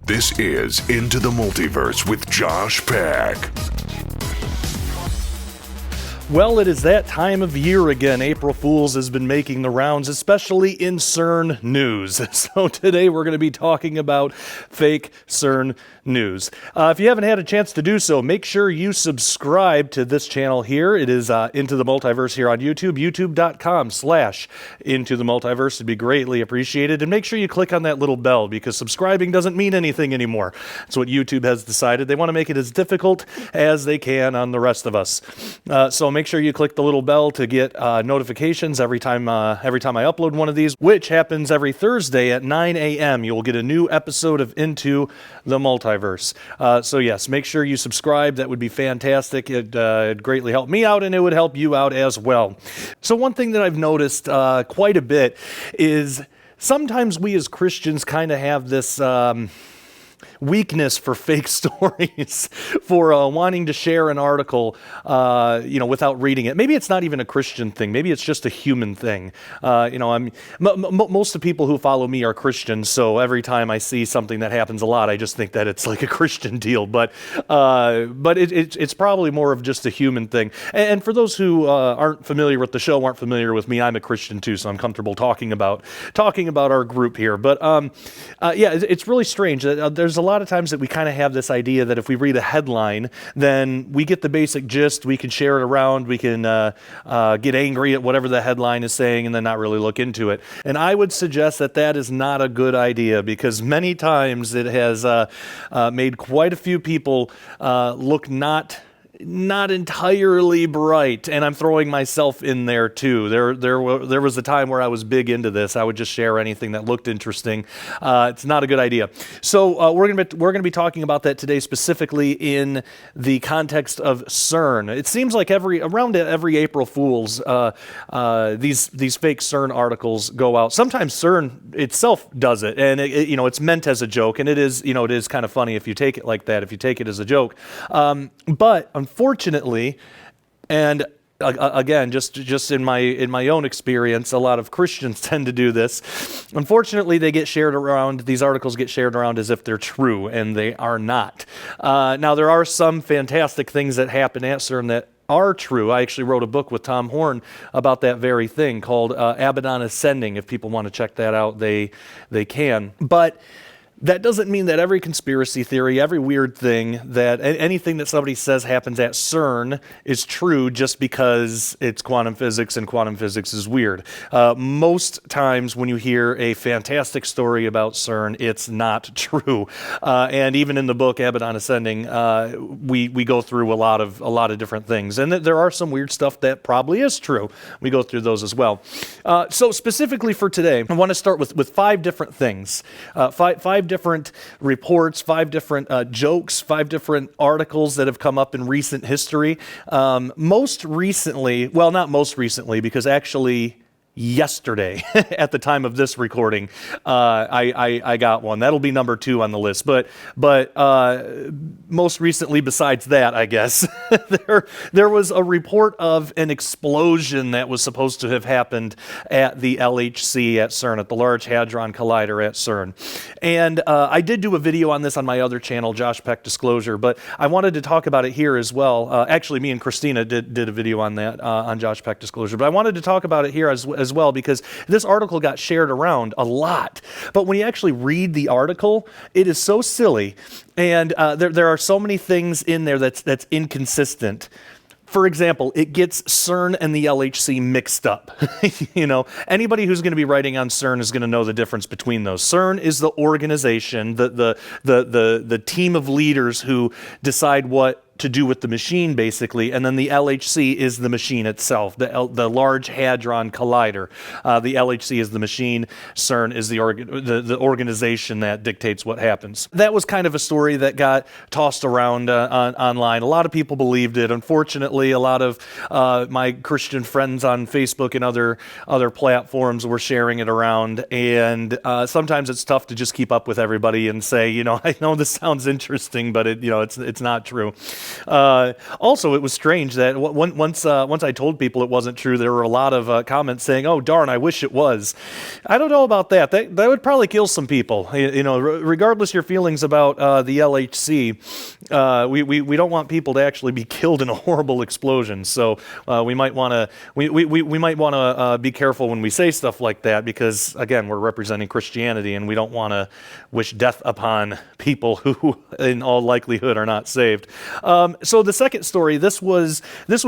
This is Into the Multiverse with Josh Peck. Well, it is that time of year again. April Fools has been making the rounds, especially in CERN news. So today we're going to be talking about fake CERN news. If you haven't had a chance to do so, make sure you subscribe to this channel here. It is Into the Multiverse here on YouTube, youtube.com/Into the Multiverse. It'd be greatly appreciated. And make sure you click on that little bell because subscribing doesn't mean anything anymore. That's what YouTube has decided. They want to make it as difficult as they can on the rest of us. So make sure you click the little bell to get notifications every time I upload one of these, which happens every Thursday at 9 a.m. You will get a new episode of Into the Multiverse. So yes, make sure you subscribe. That would be fantastic. It'd greatly help me out, and it would help you out as well. So one thing that I've noticed quite a bit is sometimes we as Christians kind of have this weakness for fake stories, for wanting to share an article, without reading it. Maybe it's not even a Christian thing. Maybe it's just a human thing. Most of the people who follow me are Christians, so every time I see something that happens a lot, I just think that it's like a Christian deal. But it's probably more of just a human thing. And for those who aren't familiar with the show, aren't familiar with me, I'm a Christian too, so I'm comfortable talking about our group here. But it's really strange. There's a lot of times that we kind of have this idea that if we read a headline, then we get the basic gist, we can share it around, we can get angry at whatever the headline is saying and then not really look into it. And I would suggest that that is not a good idea because many times it has made quite a few people look not entirely bright, and I'm throwing myself in there too. There was a time where I was big into this. I would just share anything that looked interesting. It's not a good idea. So we're gonna be talking about that today, specifically in the context of CERN. It seems like around every April Fools, these fake CERN articles go out. Sometimes CERN itself does it, and it's meant as a joke, and it is kind of funny if you take it like that, if you take it as a joke. But unfortunately, and again, just in my own experience, a lot of Christians tend to do this. Unfortunately, they get shared around. These articles get shared around as if they're true, and they are not. Now, there are some fantastic things that happen at CERN that are true. I actually wrote a book with Tom Horn about that very thing called Abaddon Ascending. If people want to check that out, they can. But that doesn't mean that every conspiracy theory, every weird thing, that anything that somebody says happens at CERN is true just because it's quantum physics and quantum physics is weird. Most times when you hear a fantastic story about CERN, it's not true. And even in the book Abaddon Ascending, we go through a lot of different things. And there are some weird stuff that probably is true. We go through those as well. So specifically for today, I want to start with five different things. Five different reports, 5 different jokes, 5 different articles that have come up in recent history. Most recently, well, not most recently, because actually yesterday, at the time of this recording, I got one. That'll be number 2 on the list. But most recently, besides that, I guess, there was a report of an explosion that was supposed to have happened at the LHC at CERN, at the Large Hadron Collider at CERN. And I did do a video on this on my other channel, Josh Peck Disclosure, but I wanted to talk about it here as well. Actually, me and Christina did a video on that, on Josh Peck Disclosure, but I wanted to talk about it here as well because this article got shared around a lot. But when you actually read the article, it is so silly, and there are so many things in there that's inconsistent. For example, it gets CERN and the LHC mixed up. Anybody who's going to be writing on CERN is going to know the difference between those. CERN is the organization, the team of leaders who decide what to do with the machine, basically, and then the LHC is the machine itself, the Large Hadron Collider. The LHC is the machine, CERN is the organization that dictates what happens. That was kind of a story that got tossed around online. A lot of people believed it. Unfortunately, a lot of my Christian friends on Facebook and other platforms were sharing it around, and sometimes it's tough to just keep up with everybody and say, I know this sounds interesting, but it's not true. Also, it was strange that once I told people it wasn't true, there were a lot of comments saying, "Oh, darn, I wish it was." I don't know about that. That would probably kill some people. Regardless your feelings about the LHC, we don't want people to actually be killed in a horrible explosion. So we might want to be careful when we say stuff like that, because again, we're representing Christianity, and we don't want to wish death upon people who, in all likelihood, are not saved. So the second story, this was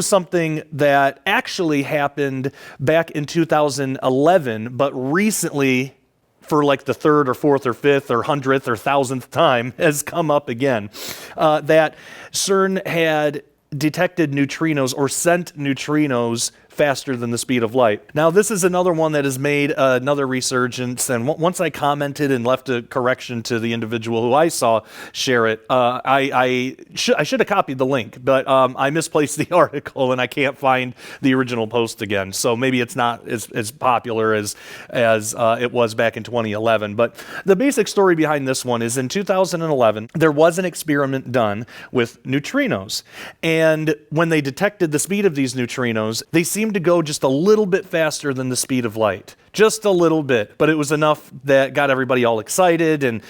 something that actually happened back in 2011, but recently, for like the third or fourth or fifth or 100th or 1,000th time, has come up again, that CERN had detected neutrinos or sent neutrinos faster than the speed of light. Now, this is another one that has made another resurgence, and once I commented and left a correction to the individual who I saw share it, I should have copied the link, but I misplaced the article and I can't find the original post again, so maybe it's not as popular as it was back in 2011. But the basic story behind this one is in 2011, there was an experiment done with neutrinos, and when they detected the speed of these neutrinos, they seemed to go just a little bit faster than the speed of light. Just a little bit, but it was enough that got everybody all excited, and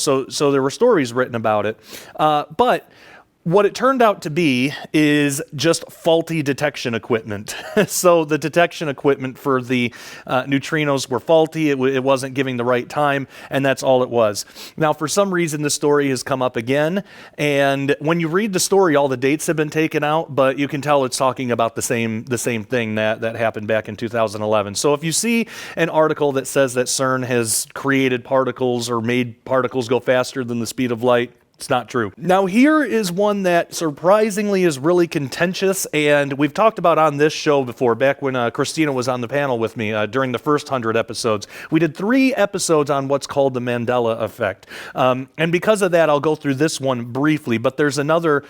so there were stories written about it. But what it turned out to be is just faulty detection equipment. So the detection equipment for the neutrinos were faulty. It wasn't giving the right time, and that's all it was. Now, for some reason, the story has come up again, and when you read the story, all the dates have been taken out, but you can tell it's talking about the same thing that happened back in 2011. So if you see an article that says that CERN has created particles or made particles go faster than the speed of light, it's not true. Now, here is one that surprisingly is really contentious, and we've talked about on this show before, back when Christina was on the panel with me during the first 100 episodes. We did 3 episodes on what's called the Mandela effect. And because of that, I'll go through this one briefly, but there's another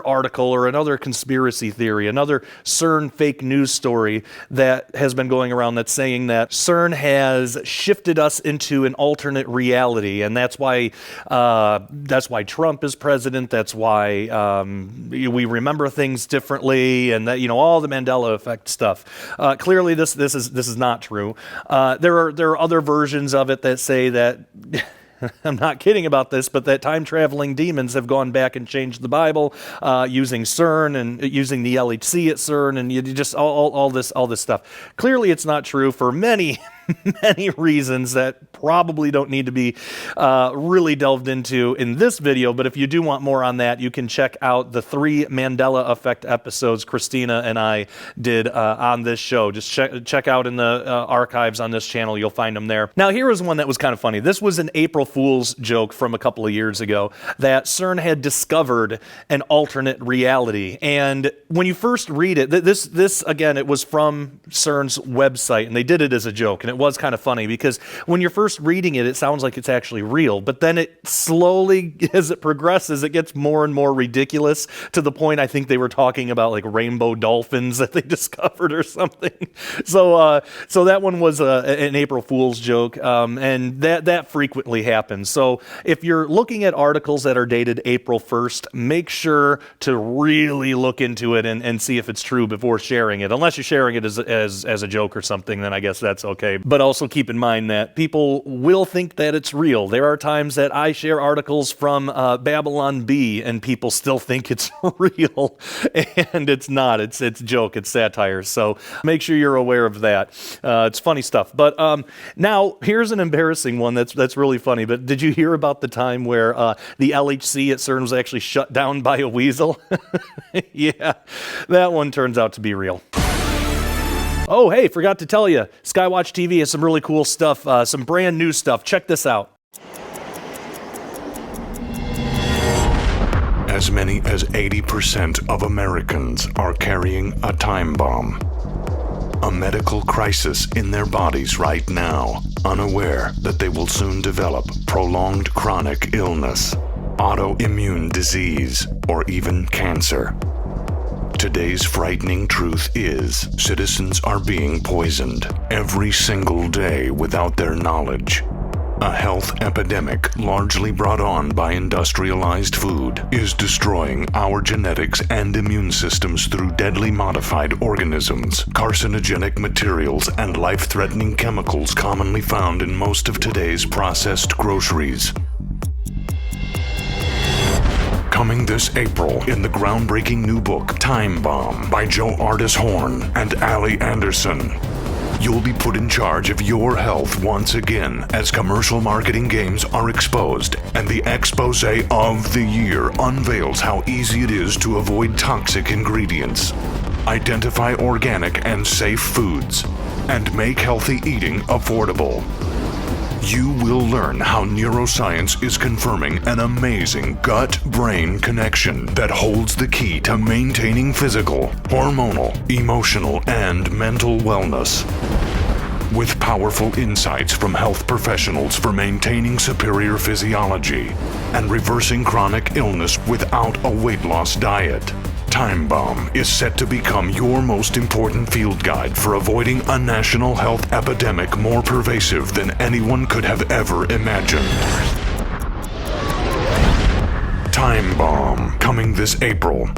article or another conspiracy theory, another CERN fake news story that has been going around that's saying that CERN has shifted us into an alternate reality, and that's why Trump is president. That's why we remember things differently, and that all the Mandela effect stuff. Clearly, this is not true. There are other versions of it that say that. I'm not kidding about this, but that time-traveling demons have gone back and changed the Bible using CERN and using the LHC at CERN, and you just all this stuff. Clearly, it's not true for many reasons that probably don't need to be really delved into in this video, but if you do want more on that, you can check out the 3 Mandela Effect episodes Christina and I did on this show. Just check out in the archives on this channel. You'll find them there. Now, here is one that was kind of funny. This was an April Fool's joke from a couple of years ago that CERN had discovered an alternate reality. And when you first read it, this again, it was from CERN's website, and they did it as a joke, and it was kind of funny because when you're first reading it, it sounds like it's actually real, but then it slowly, as it progresses, it gets more and more ridiculous to the point I think they were talking about like rainbow dolphins that they discovered or something. So that one was an April Fool's joke, and that frequently happens. So if you're looking at articles that are dated April 1st, make sure to really look into it and see if it's true before sharing it. Unless you're sharing it as a joke or something, then I guess that's okay. But also keep in mind that people will think that it's real. There are times that I share articles from Babylon Bee and people still think it's real, and it's not. It's a joke. It's satire. So make sure you're aware of that. It's funny stuff. But now here's an embarrassing one that's really funny. But did you hear about the time where the LHC at CERN was actually shut down by a weasel? Yeah, that one turns out to be real. Oh, hey, forgot to tell you, Skywatch TV has some really cool stuff, some brand new stuff. Check this out. As many as 80% of Americans are carrying a time bomb. A medical crisis in their bodies right now, unaware that they will soon develop prolonged chronic illness, autoimmune disease, or even cancer. Today's frightening truth is citizens are being poisoned every single day without their knowledge. A health epidemic largely brought on by industrialized food is destroying our genetics and immune systems through deadly modified organisms, carcinogenic materials, and life-threatening chemicals commonly found in most of today's processed groceries. Coming this April in the groundbreaking new book, Time Bomb, by Joe Ardis Horn and Ali Anderson. You'll be put in charge of your health once again as commercial marketing games are exposed, and the expose of the year unveils how easy it is to avoid toxic ingredients, identify organic and safe foods, and make healthy eating affordable. You will learn how neuroscience is confirming an amazing gut-brain connection that holds the key to maintaining physical, hormonal, emotional, and mental wellness. With powerful insights from health professionals for maintaining superior physiology and reversing chronic illness without a weight loss diet. Time Bomb is set to become your most important field guide for avoiding a national health epidemic more pervasive than anyone could have ever imagined. Time Bomb, coming this April.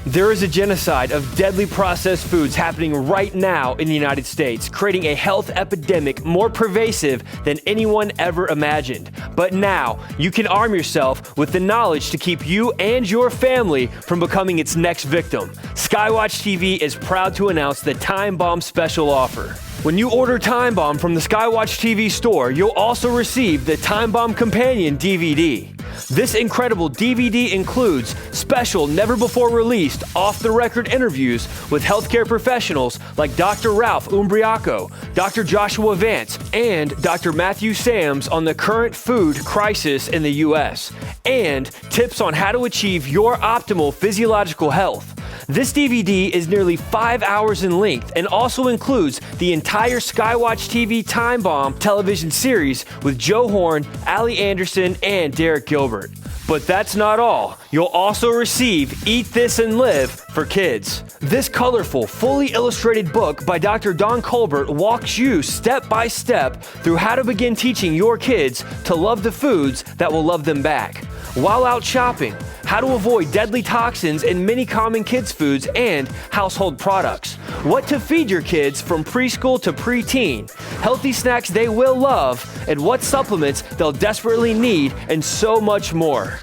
There is a genocide of deadly processed foods happening right now in the United States, creating a health epidemic more pervasive than anyone ever imagined. But now, you can arm yourself with the knowledge to keep you and your family from becoming its next victim. Skywatch TV is proud to announce the Time Bomb special offer. When you order Time Bomb from the Skywatch TV store, you'll also receive the Time Bomb Companion DVD. This incredible DVD includes special, never-before-released, off-the-record interviews with healthcare professionals like Dr. Ralph Umbriaco, Dr. Joshua Vance, and Dr. Matthew Sams on the current food crisis in the U.S., and tips on how to achieve your optimal physiological health. This DVD is nearly 5 hours in length and also includes the entire Skywatch TV Time Bomb television series with Joe Horn, Ali Anderson, and Derek Gilbert. But that's not all. You'll also receive Eat This and Live for Kids. This colorful, fully illustrated book by Dr. Don Colbert walks you step by step through how to begin teaching your kids to love the foods that will love them back. While out shopping, how to avoid deadly toxins in many common kids' foods and household products, what to feed your kids from preschool to preteen, healthy snacks they will love, and what supplements they'll desperately need, and so much more.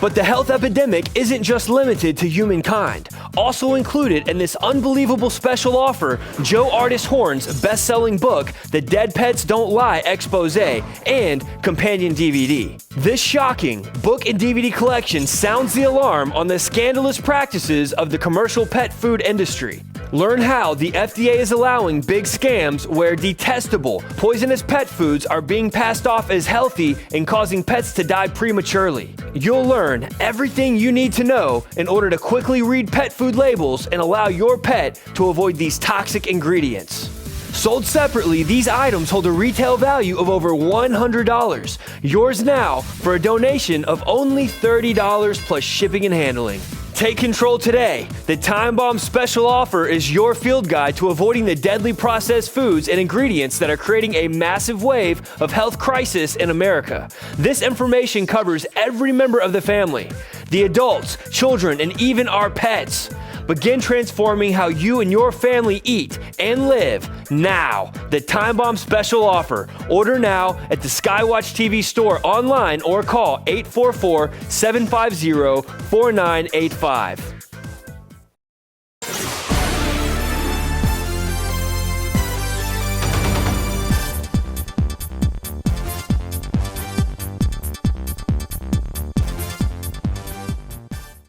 But the health epidemic isn't just limited to humankind. Also included in this unbelievable special offer, Joe Ardis Horn's best-selling book, The Dead Pets Don't Lie Expose, and companion DVD. This shocking book and DVD collection sounds the alarm on the scandalous practices of the commercial pet food industry. Learn how the FDA is allowing big scams where detestable, poisonous pet foods are being passed off as healthy and causing pets to die prematurely. You'll learn everything you need to know in order to quickly read pet food labels and allow your pet to avoid these toxic ingredients. Sold separately, these items hold a retail value of over $100. Yours now for a donation of only $30 plus shipping and handling. Take control today. The Time Bomb special offer is your field guide to avoiding the deadly processed foods and ingredients that are creating a massive wave of health crisis in America. This information covers every member of the family, the adults, children, and even our pets. Begin transforming how you and your family eat and live now. The Time Bomb special offer. Order now at the Skywatch TV store online or call 844-750-4985.